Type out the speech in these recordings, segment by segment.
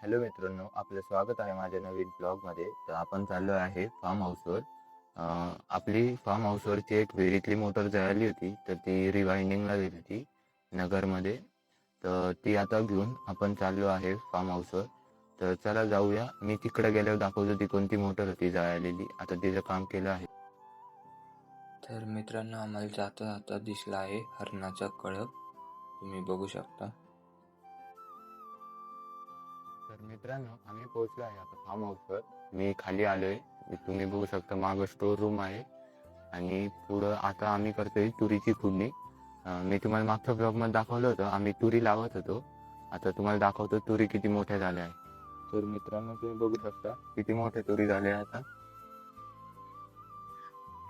Hello मित्रांनो, आपलं स्वागत आहे माझ्या नवीन ब्लॉगमध्ये. तर आपण चाललो आहे फार्म हाऊसवर. आपली फार्म हाऊसवरची एक विहिरीतली मोटर जळाली होती, तर ती रिवाइंडिंगला दिली होती नगरमध्ये. तर ती आता घेऊन आपण चाललो आहे फार्म हाऊसवर. तर चला जाऊया. मी तिकडे गेल्यावर दाखवतो ती कोणती मोटर होती जळालेली. आता तिचं काम केलं आहे. तर मित्रांनो, आम्हाला जाता जाता दिसला आहे हरणाचा कळप. तुम्ही बघू शकता. तर मित्रांनो, आम्ही पोहोचलो आहे आता फार्म हाऊसवर. मी खाली आलोय. तुम्ही बघू शकता मागं स्टोर रूम आहे आणि पुढं आता आम्ही करतोय तुरीची खुडणी. मी तुम्हाला मागच्या ब्लॉगमध्ये दाखवलं होतं, आम्ही तुरी लावत होतो. आता तुम्हाला दाखवतो तुरी किती मोठ्या झाल्या आहे. तर मित्रांनो, तुम्ही बघू शकता किती मोठ्या तुरी झाल्या आहे. आता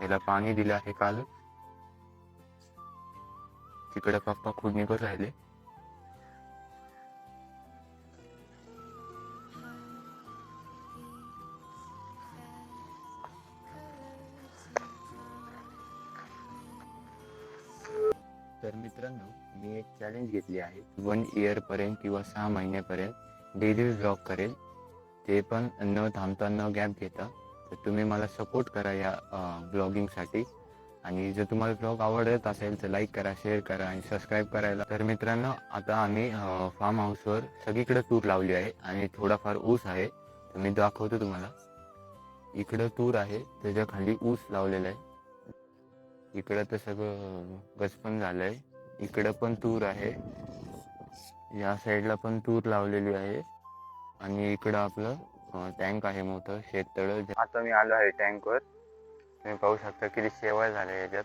याला पाणी दिलं आहे काल. तिकडे पप्पा खुडणी करून राहिले. तर मित्रांनो, मी एक चॅलेंज घेतली आहे. 1 इयर पर्यंत किंवा 6 महिन्यापर्यंत डेली व्लॉग करेल, ते पण न थांबता न गॅप घेता. तर तुम्ही मला सपोर्ट करा या ब्लॉगिंगसाठी. आणि जर तुम्हाला ब्लॉग आवडत असेल तर लाईक करा, शेअर करा आणि सबस्क्राईब करायला. तर मित्रांनो, आता आम्ही फार्म हाऊसवर सगळीकडे तूर लावली आहे आणि थोडाफार ऊस आहे. तर मी दाखवतो तुम्हाला. इकडं तूर आहे, त्याच्या खाली ऊस लावलेला आहे. इकडं तर सगळं गचपण झालंय. इकडं पण तूर आहे, या साईडला पण तूर लावलेली आहे. आणि इकडं आपलं टँक आहे मोठं शेततळ. आता मी आलो आहे टँकवर. तुम्ही पाहू शकता किती शेवाळ झाले याच्यात.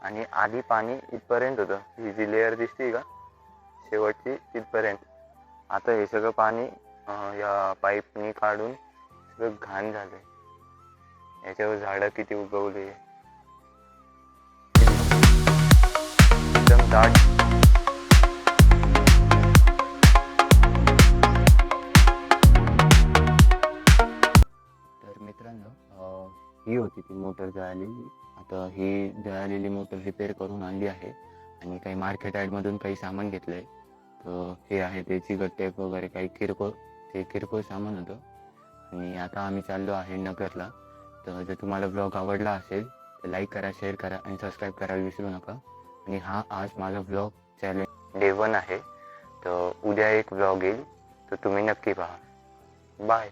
आणि आधी पाणी इथपर्यंत होतं, ही जी लेअर दिसते का शेवटची तिथपर्यंत. आता हे सगळं पाणी या पाईपनी काढून सगळं घाण झालंय. याच्यावर झाडं किती उगवली, एकदम दाट. तर मित्रांनो, ही होती ती मोटर जळालेली. आता ही जळालेली मोटर रिपेअर करून आणली आहे आणि काही मार्केट यार्डमधून काही सामान घेतलंय. तर हे आहे त्याची टेप वगैरे काही किरकोळ सामान होतं. आणि आता आम्ही चाललो आहे नगरला. तर जर तुम्हाला ब्लॉग आवडला असेल तर लाईक करा, शेअर करा आणि सबस्क्राईब करायला विसरू नका. आणि हा आज माझा ब्लॉग चॅलेंज डे 1 आहे. तर उद्या एक ब्लॉग येईल, तर तुम्ही नक्की पहा. बाय.